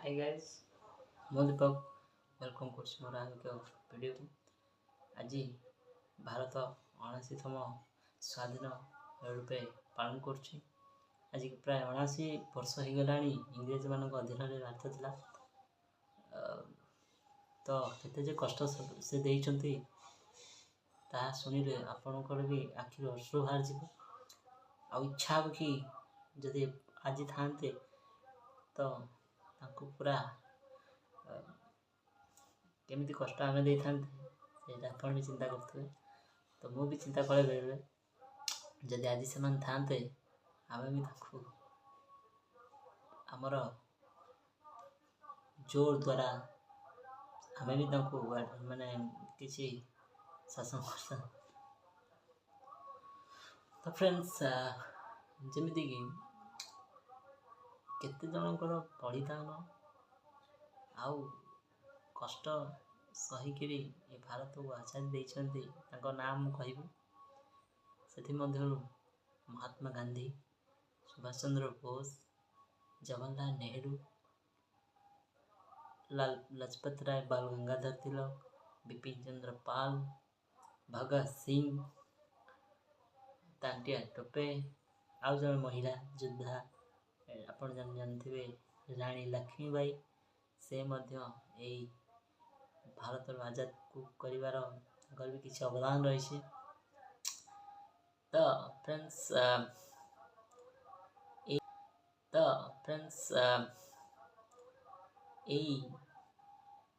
Hi guys ମୁଁ Deepak welcome କରୁଛି ମୋର ଆଉ ଏକ ଭିଡ଼ିଓକୁ। ଆଜି ଭାରତ 79ତମ ସ୍ୱାଧୀନ ରୂପେ ପାଳନ କରୁଛି। ଆଜି ପ୍ରାୟ 79 ବର୍ଷ ହେଇଗଲାଣି ଇଂରେଜମାନଙ୍କ ଅଧୀନରେ ଭାରତ ଥିଲା। ତ କେତେ ଯେ କଷ୍ଟ ସେ ଦେଇଛନ୍ତି ତାହା ଶୁଣିଲେ ଆପଣଙ୍କର ବି ଆଖିରୁ ଅଶ୍ରୁ ବାହାରିଯିବ। ଆଉ ଇଚ୍ଛା ହେବ କି ଯଦି ଆଜି ଥାନ୍ତେ ତ ତାଙ୍କୁ ପୁରା କେମିତି କଷ୍ଟ ଆମେ ଦେଇଥାନ୍ତେ ସେଇଟା ଆପଣ ବି ଚିନ୍ତା କରୁଥିବେ। ତ ମୁଁ ବି ଚିନ୍ତା କରେ ବେଳେବେଳେ ଯଦି ଆଜି ସେମାନେ ଥାନ୍ତେ ଆମେ ବି ତାଙ୍କୁ ଆମର ଜୋର ଦ୍ୱାରା ଆମେ ବି ତାଙ୍କୁ ମାନେ କିଛି ଶାସନ କରିଥାନ୍ତୁ। ତ ଫ୍ରେଣ୍ଡସ୍, ଯେମିତିକି କେତେ ଜଣଙ୍କର ବଳିଦାନ ଆଉ କଷ୍ଟ ସହିକିରି ଏ ଭାରତକୁ ଆଜାଦି ଦେଇଛନ୍ତି ତାଙ୍କ ନାଁ ମୁଁ କହିବି। ସେଥିମଧ୍ୟରୁ ମହାତ୍ମା ଗାନ୍ଧୀ, ସୁଭାଷ ଚନ୍ଦ୍ର ବୋଷ, ଜବାହରଲାଲ ନେହେରୁ, ଲାଜପତ ରାୟ, ବାଲ ଗଙ୍ଗାଧର ତିଲକ, ବିପିନ ଚନ୍ଦ୍ର ପାଲ, ଭଗତ ସିଂ, ତାତ୍ୟା ଟୋପେ, ଆଉ ଜଣେ ମହିଳା ଯୋଦ୍ଧା ଆପଣ ଜାଣିଥିବେ ରାଣୀ ଲକ୍ଷ୍ମୀବାଇ। ସେ ମଧ୍ୟ ଏଇ ଭାରତର ଆଜାଦକୁ କରିବାର ତାଙ୍କର ବି କିଛି ଅବଦାନ ରହିଛି। ତ ଫ୍ରେଣ୍ଡସ୍, ଏଇ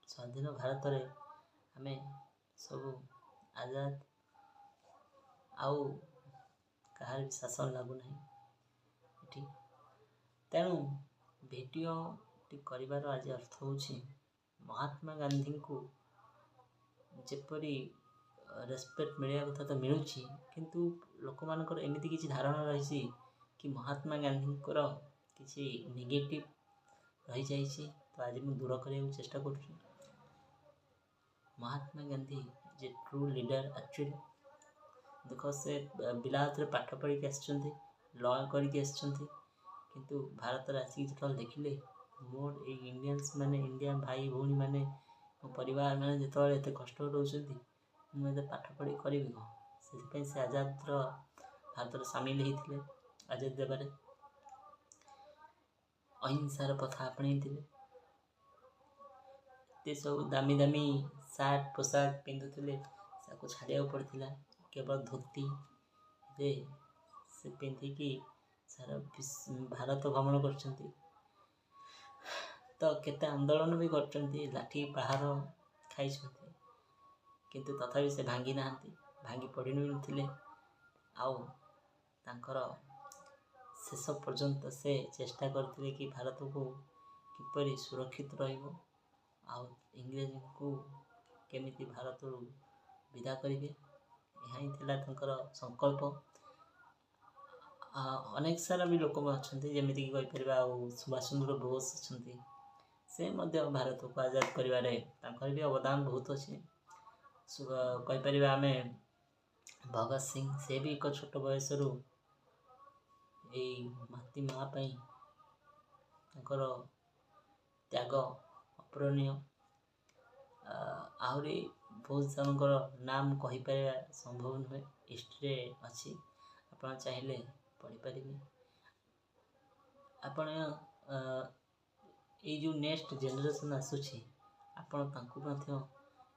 ସ୍ୱାଧୀନ ଭାରତରେ ଆମେ ସବୁ ଆଜାଦ, ଆଉ କାହାର ବି ଶାସନ ଲାଗୁନାହିଁ ଏଠି। ତେଣୁ ଭିଡ଼ିଓଟି କରିବାର ଆଜି ଅର୍ଥ ହେଉଛି ମହାତ୍ମା ଗାନ୍ଧୀଙ୍କୁ ଯେପରି ରେସପେକ୍ଟ ମିଳିବା କଥା ତ ମିଳୁଛି, କିନ୍ତୁ ଲୋକମାନଙ୍କର ଏମିତି କିଛି ଧାରଣା ରହିଛି କି ମହାତ୍ମା ଗାନ୍ଧୀଙ୍କର କିଛି ନେଗେଟିଭ୍ ରହିଯାଇଛି। ତ ଆଜି ମୁଁ ଦୂର କରିବାକୁ ଚେଷ୍ଟା କରୁଛି। ମହାତ୍ମା ଗାନ୍ଧୀ ଯେ ଟ୍ରୁ ଲିଡର ଆକ୍ଚୁଆଲି ଦେଖ, ସେ ବିଲାତରେ ପାଠ ପଢ଼ିକି ଆସିଛନ୍ତି, ଲ କରିକି ଆସିଛନ୍ତି, କିନ୍ତୁ ଭାରତରେ ଆସିକି ଯେତେବେଳେ ଦେଖିଲେ ମୋର ଏଇ ଇଣ୍ଡିଆନ୍ ଭାଇ ଭଉଣୀ ମାନେ, ମୋ ପରିବାର ମାନେ ଯେତେବେଳେ ଏତେ କଷ୍ଟ ରହୁଛନ୍ତି, ମୁଁ ଏତେ ପାଠ ପଢ଼ି କରିବି କ'ଣ? ସେଥିପାଇଁ ସେ ଭାରତରେ ସାମିଲ ହେଇଥିଲେ। ଆଜାଦ ଦେବାରେ ଅହିଂସାର ପଥ ଆପଣେଇଥିଲେ। ଏତେ ସବୁ ଦାମୀ ଦାମୀ ସାର୍ଟ ପୋଷାକ ପିନ୍ଧୁଥିଲେ, ତାକୁ ଛାଡ଼ିବାକୁ ପଡ଼ିଥିଲା। କେବଳ ଧୋତିରେ ସେ ପିନ୍ଧିକି ସାରା ଭାରତ ଭ୍ରମଣ କରିଛନ୍ତି। ତ କେତେ ଆନ୍ଦୋଳନ ବି କରିଛନ୍ତି, ଲାଠି ପାହାର ଖାଇଛନ୍ତି, କିନ୍ତୁ ତଥାପି ସେ ଭାଙ୍ଗି ନାହାନ୍ତି, ଭାଙ୍ଗି ପଡ଼ିନଥିଲେ। ଆଉ ତାଙ୍କର ଶେଷ ପର୍ଯ୍ୟନ୍ତ ସେ ଚେଷ୍ଟା କରିଥିଲେ କି ଭାରତକୁ କିପରି ସୁରକ୍ଷିତ ରହିବ, ଆଉ ଇଂରେଜଙ୍କୁ କେମିତି ଭାରତରୁ ବିଦା କରିବେ, ଏହା ହିଁ ଥିଲା ତାଙ୍କର ସଂକଳ୍ପ। ଅନେକ ସାରା ବି ଲୋକ ଅଛନ୍ତି, ଯେମିତିକି କହିପାରିବା ଆଉ ସୁଭାଷ ଚନ୍ଦ୍ର ବୋଷ ଅଛନ୍ତି। ସେ ମଧ୍ୟ ଭାରତକୁ ଆଜାଦ କରିବାରେ ତାଙ୍କର ବି ଅବଦାନ ବହୁତ ଅଛି। କହିପାରିବା ଆମେ ଭଗତ ସିଂ, ସେ ବି ଏକ ଛୋଟ ବୟସରୁ ଏଇ ମାଟି ମା ପାଇଁ ତାଙ୍କର ତ୍ୟାଗ ଅପୂରଣୀୟ। ଆହୁରି ବହୁତ ଜଣଙ୍କର ନାମ କହିପାରିବା ସମ୍ଭବ ନୁହେଁ, ହିଷ୍ଟ୍ରିରେ ଅଛି, ଆପଣ ଚାହିଁଲେ ପଢ଼ିପାରିବେ। ଆପଣ ଏଇ ଯେଉଁ ନେକ୍ସଟ ଜେନେରେସନ୍ ଆସୁଛି, ଆପଣ ତାଙ୍କୁ ମଧ୍ୟ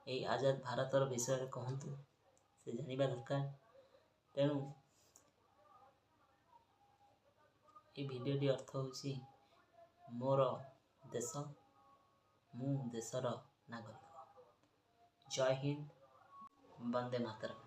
ଏଇ ଆଜାଦ ଭାରତର ବିଷୟରେ କହନ୍ତୁ, ସେ ଜାଣିବା ଦରକାର। ତେଣୁ এই ଭିଡ଼ିଓଟି ଅର୍ଥ ହେଉଛି ମୋର ଦେଶ, ମୁଁ ଦେଶର ନାଗରିକ। ଜୟ ହିନ୍ଦ, ବନ୍ଦେ ମାତରମ୍।